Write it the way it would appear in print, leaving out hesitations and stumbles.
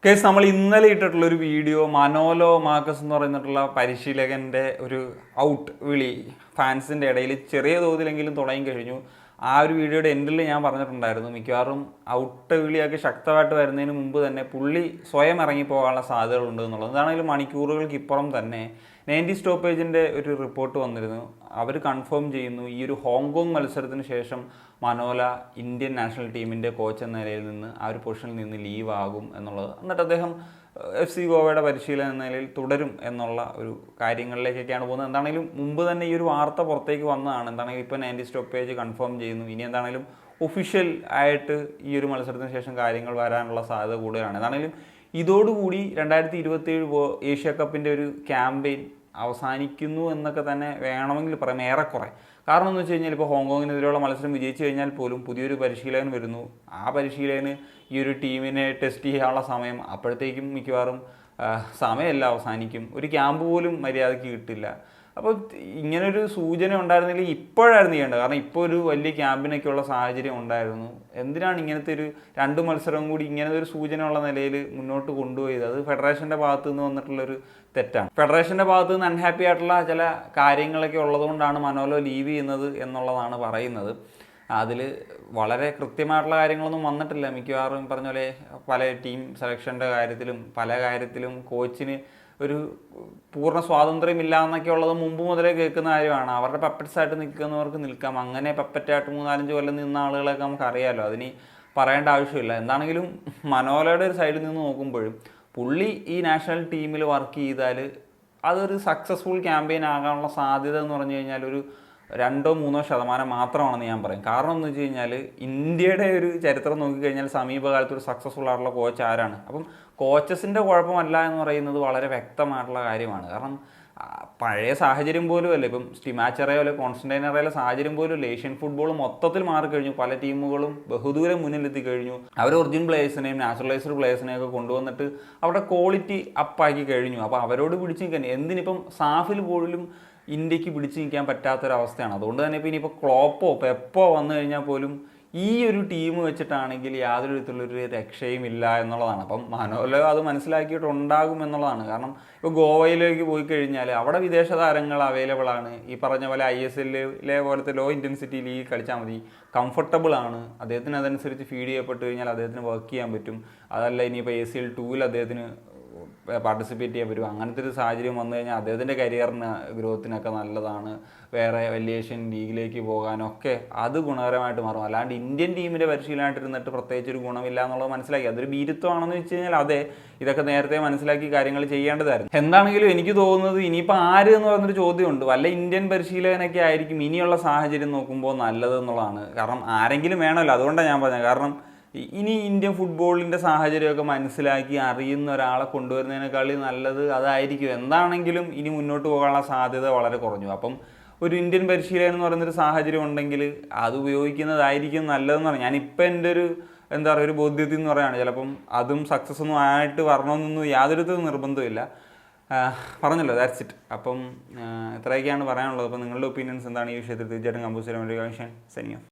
Case നമ്മൾ ഇന്നലെ ഇട്ടിട്ടുള്ള ഒരു വീഡിയോ മനോലോ മാർക്കസ് എന്ന് പറയുന്നിട്ടുള്ള പരിശീലകൻ്റെ ഒരു ഔട്ട് വിളി ഫാൻസിൻ്റെ ഇടയിൽ ചെറിയ തോതിലെങ്കിലും തുടങ്ങി കഴിഞ്ഞു. ആ ഒരു വീഡിയോയുടെ എൻഡിൽ ഞാൻ പറഞ്ഞിട്ടുണ്ടായിരുന്നു മിക്കവാറും ഔട്ട് വിളിയൊക്കെ ശക്തമായിട്ട് വരുന്നതിന് മുമ്പ് തന്നെ പുള്ളി സ്വയം ഇറങ്ങിപ്പോകാനുള്ള സാധ്യതകളുണ്ട് എന്നുള്ളത്. എന്താണെങ്കിലും മണിക്കൂറുകൾക്ക് ഇപ്പുറം തന്നെ 90 സ്റ്റോപ്പേജിൻ്റെ ഒരു റിപ്പോർട്ട് വന്നിരുന്നു. അവർ കൺഫേം ചെയ്യുന്നു ഈ ഒരു ഹോങ്കോങ് മത്സരത്തിന് ശേഷം മനോല ഇന്ത്യൻ നാഷണൽ ടീമിൻ്റെ കോച്ച് എന്ന നിലയിൽ നിന്ന് ആ ഒരു പൊസിഷനിൽ നിന്ന് ലീവ് ആകും എന്നുള്ളത്. എന്നിട്ട് അദ്ദേഹം FC ഗോവയുടെ പരിശീലനം എന്ന നിലയിൽ തുടരും എന്നുള്ള ഒരു കാര്യങ്ങളിലേക്കൊക്കെയാണ് പോകുന്നത്. എന്താണെങ്കിലും മുമ്പ് തന്നെ ഈ ഒരു വാർത്ത പുറത്തേക്ക് വന്നതാണ്. എന്താണെങ്കിലും ഇപ്പോൾ 90 സ്റ്റോപ്പേജ് കൺഫേം ചെയ്യുന്നു. ഇനി എന്താണെങ്കിലും ഒഫീഷ്യൽ ആയിട്ട് ഈ ഒരു മത്സരത്തിന് ശേഷം കാര്യങ്ങൾ വരാനുള്ള സാധ്യത കൂടുതലാണ്. എന്താണെങ്കിലും ഇതോടുകൂടി 2027 ഏഷ്യ കപ്പിൻ്റെ ഒരു ക്യാമ്പയിൻ അവസാനിക്കുന്നു എന്നൊക്കെ തന്നെ വേണമെങ്കിൽ പറയാം ഏറെക്കുറെ. കാരണം എന്ന് വെച്ച് കഴിഞ്ഞാൽ ഇപ്പോൾ ഹോങ്കോങ്ങിനെതിരെയുള്ള മത്സരം വിജയിച്ചു കഴിഞ്ഞാൽ പോലും പുതിയൊരു പരിശീലകൻ വരുന്നു. ആ പരിശീലകന് ഈ ഒരു ടീമിനെ ടെസ്റ്റ് ചെയ്യാനുള്ള സമയം അപ്പോഴത്തേക്കും മിക്കവാറും സമയമല്ല അവസാനിക്കും. ഒരു ക്യാമ്പ് പോലും മര്യാദയ്ക്ക് കിട്ടില്ല. അപ്പോൾ ഇങ്ങനൊരു സൂചന ഉണ്ടായിരുന്നെങ്കിൽ ഇപ്പോഴായിരുന്നു ചെയ്യേണ്ടത്. കാരണം ഇപ്പോൾ ഒരു വലിയ ക്യാമ്പിനൊക്കെയുള്ള സാഹചര്യം ഉണ്ടായിരുന്നു. എന്തിനാണ് ഇങ്ങനത്തെ ഒരു 2 മത്സരവും കൂടി ഇങ്ങനത്തെ ഒരു സൂചന ഉള്ള നിലയിൽ മുന്നോട്ട് കൊണ്ടുപോയത്? അത് ഫെഡറേഷൻ്റെ ഭാഗത്തു നിന്ന് വന്നിട്ടുള്ളൊരു തെറ്റാണ്. ഫെഡറേഷൻ്റെ ഭാഗത്തു നിന്ന് അൺഹാപ്പി ആയിട്ടുള്ള ചില കാര്യങ്ങളൊക്കെ ഉള്ളതുകൊണ്ടാണ് മനോലോ ലീവ് ചെയ്യുന്നത് എന്നുള്ളതാണ് പറയുന്നത്. അതിൽ വളരെ കൃത്യമായിട്ടുള്ള കാര്യങ്ങളൊന്നും വന്നിട്ടില്ല. മിക്കവാറും പറഞ്ഞ പോലെ പല ടീം സെലക്ഷൻ്റെ കാര്യത്തിലും പല കാര്യത്തിലും കോച്ചിന് ഒരു പൂർണ്ണ സ്വാതന്ത്ര്യമില്ല എന്നൊക്കെ ഉള്ളത് മുമ്പ് മുതലേ കേൾക്കുന്ന കാര്യമാണ്. അവരുടെ പപ്പറ്റ്സായിട്ട് നിൽക്കുന്നവർക്ക് നിൽക്കാം. അങ്ങനെ പപ്പറ്റായിട്ട് 3-4 കൊല്ലം നിന്ന ആളുകളൊക്കെ നമുക്കറിയാമല്ലോ. അതിന് പറയേണ്ട ആവശ്യമില്ല. എന്താണെങ്കിലും മനോലയുടെ ഒരു സൈഡിൽ നിന്ന് നോക്കുമ്പോഴും പുള്ളി ഈ നാഷണൽ ടീമിൽ വർക്ക് ചെയ്താൽ അതൊരു സക്സസ്ഫുൾ ക്യാമ്പയിൻ ആകാനുള്ള സാധ്യത എന്ന് പറഞ്ഞു കഴിഞ്ഞാൽ ഒരു 2-3% മാത്രമാണെന്ന് ഞാൻ പറയും. കാരണം എന്ന് വെച്ച് കഴിഞ്ഞാൽ ഇന്ത്യയുടെ ഒരു ചരിത്രം നോക്കിക്കഴിഞ്ഞാൽ സമീപകാലത്ത് ഒരു സക്സസ്ഫുൾ ആയിട്ടുള്ള കോച്ച് ആരാണ്? അപ്പം കോച്ചസിൻ്റെ കുഴപ്പമല്ല എന്ന് പറയുന്നത് വളരെ വ്യക്തമായിട്ടുള്ള കാര്യമാണ്. കാരണം പഴയ സാഹചര്യം പോലും അല്ല. ഇപ്പം സ്റ്റിമാച്ചറയോ അല്ലെ കോൺസ്റ്റന്റൈനറയോ സാഹചര്യം പോലും അല്ല. ഏഷ്യൻ ഫുട്ബോൾ മൊത്തത്തിൽ മാറിക്കഴിഞ്ഞു. പല ടീമുകളും ബഹുദൂരം മുന്നിലെത്തി കഴിഞ്ഞു. അവർ ഒറിജിനൽ പ്ലേയേഴ്സിനെയും നാച്ചുറലൈസ്ഡ് പ്ലേയേഴ്സിനെയും ഒക്കെ കൊണ്ടുവന്നിട്ട് അവിടെ ക്വാളിറ്റി അപ്പാക്കി കഴിഞ്ഞു. അപ്പോൾ അവരോട് പിടിച്ച് നിൽക്കാൻ എന്തിനിപ്പം സാഫിൽ പോലും ഇന്ത്യക്ക് പിടിച്ചു നിൽക്കാൻ പറ്റാത്തൊരവസ്ഥയാണ്. അതുകൊണ്ട് തന്നെ ഇപ്പോൾ ഇനിയിപ്പോൾ ക്ലോപ്പോ പെപ്പോ വന്നു കഴിഞ്ഞാൽ പോലും ഈ ഒരു ടീം വെച്ചിട്ടാണെങ്കിൽ യാതൊരു വിധത്തിലുള്ളൊരു രക്ഷയും ഇല്ല എന്നുള്ളതാണ്. അപ്പം മനോലോ അത് മനസ്സിലാക്കിയിട്ടുണ്ടാകും എന്നുള്ളതാണ്. കാരണം ഇപ്പോൾ ഗോവയിലേക്ക് പോയി കഴിഞ്ഞാൽ അവിടെ വിദേശ താരങ്ങൾ അവൈലബിൾ ആണ്. ഈ പറഞ്ഞ പോലെ ISLലെ പോലത്തെ ലോ ഇൻറ്റൻസിറ്റി ലീഗ് കളിച്ചാൽ മതി. കംഫർട്ടബിൾ ആണ്. അദ്ദേഹത്തിന് അതനുസരിച്ച് ഫീഡ് ചെയ്യപ്പെട്ട് കഴിഞ്ഞാൽ അദ്ദേഹത്തിന് വർക്ക് ചെയ്യാൻ പറ്റും. അതല്ല ഇനിയിപ്പോൾ ACL 2 അദ്ദേഹത്തിന് പാർട്ടിസിപ്പേറ്റ് ചെയ്യാൻ പറ്റും. അങ്ങനത്തെ ഒരു സാഹചര്യം വന്നു കഴിഞ്ഞാൽ അദ്ദേഹത്തിൻ്റെ കരിയറിന് ഗ്രോത്തിനൊക്കെ നല്ലതാണ്. വേറെ വലിയ ഏഷ്യൻ ലീഗിലേക്ക് പോകാനൊക്കെ അത് ഗുണകരമായിട്ട് മാറും. അല്ലാണ്ട് ഇന്ത്യൻ ടീമിൻ്റെ പരിശീലനമായിട്ടിരുന്നിട്ട് പ്രത്യേകിച്ച് ഒരു ഗുണമില്ല എന്നുള്ളത് മനസ്സിലാക്കി. അതൊരു ഭീരുത്വമാണെന്ന് വെച്ച് കഴിഞ്ഞാൽ അതെ, ഇതൊക്കെ നേരത്തെ മനസ്സിലാക്കി കാര്യങ്ങൾ ചെയ്യേണ്ടതായിരുന്നു. എന്താണെങ്കിലും എനിക്ക് തോന്നുന്നത് ഇനിയിപ്പോൾ ആര് എന്ന് പറഞ്ഞൊരു ചോദ്യമുണ്ട്. വല്ല ഇന്ത്യൻ പരിശീലകനൊക്കെ ആയിരിക്കും ഇനിയുള്ള സാഹചര്യം നോക്കുമ്പോൾ നല്ലതെന്നുള്ളതാണ്. കാരണം ആരെങ്കിലും വേണമല്ലോ. അതുകൊണ്ടാണ് ഞാൻ പറഞ്ഞത്. കാരണം ഇനി ഇന്ത്യൻ ഫുട്ബോളിൻ്റെ സാഹചര്യമൊക്കെ മനസ്സിലാക്കി അറിയുന്ന ഒരാളെ കൊണ്ടുവരുന്നതിനേക്കാളും നല്ലത് അതായിരിക്കും. എന്താണെങ്കിലും ഇനി മുന്നോട്ട് പോകാനുള്ള സാധ്യത വളരെ കുറഞ്ഞു. അപ്പം ഒരു ഇന്ത്യൻ പരിശീലകൻ എന്ന് പറയുന്നൊരു സാഹചര്യം ഉണ്ടെങ്കിൽ അത് ഉപയോഗിക്കുന്നതായിരിക്കും നല്ലതെന്ന് പറഞ്ഞു. ഞാനിപ്പോൾ എൻ്റെ ഒരു എന്താ പറയുക ഒരു ബോധ്യത്തിൽ എന്ന് പറയുകയാണ്. ചിലപ്പം അതും സക്സസ് ഒന്നും ആയിട്ട് വരണമെന്നൊന്നും യാതൊരു നിർബന്ധമില്ല. പറഞ്ഞല്ലോ, ദാറ്റ്സ് ഇറ്റ്. അപ്പം ഇത്രയൊക്കെയാണ് പറയാനുള്ളത്. അപ്പം നിങ്ങളുടെ ഒപ്പീനിയൻസ് എന്താണ് ഈ വിഷയത്തിൽ? തീർച്ചയായിട്ടും കമ്പോസ് ചെയ്യാൻ വേണ്ടി സൈനിങ് ഓഫ്.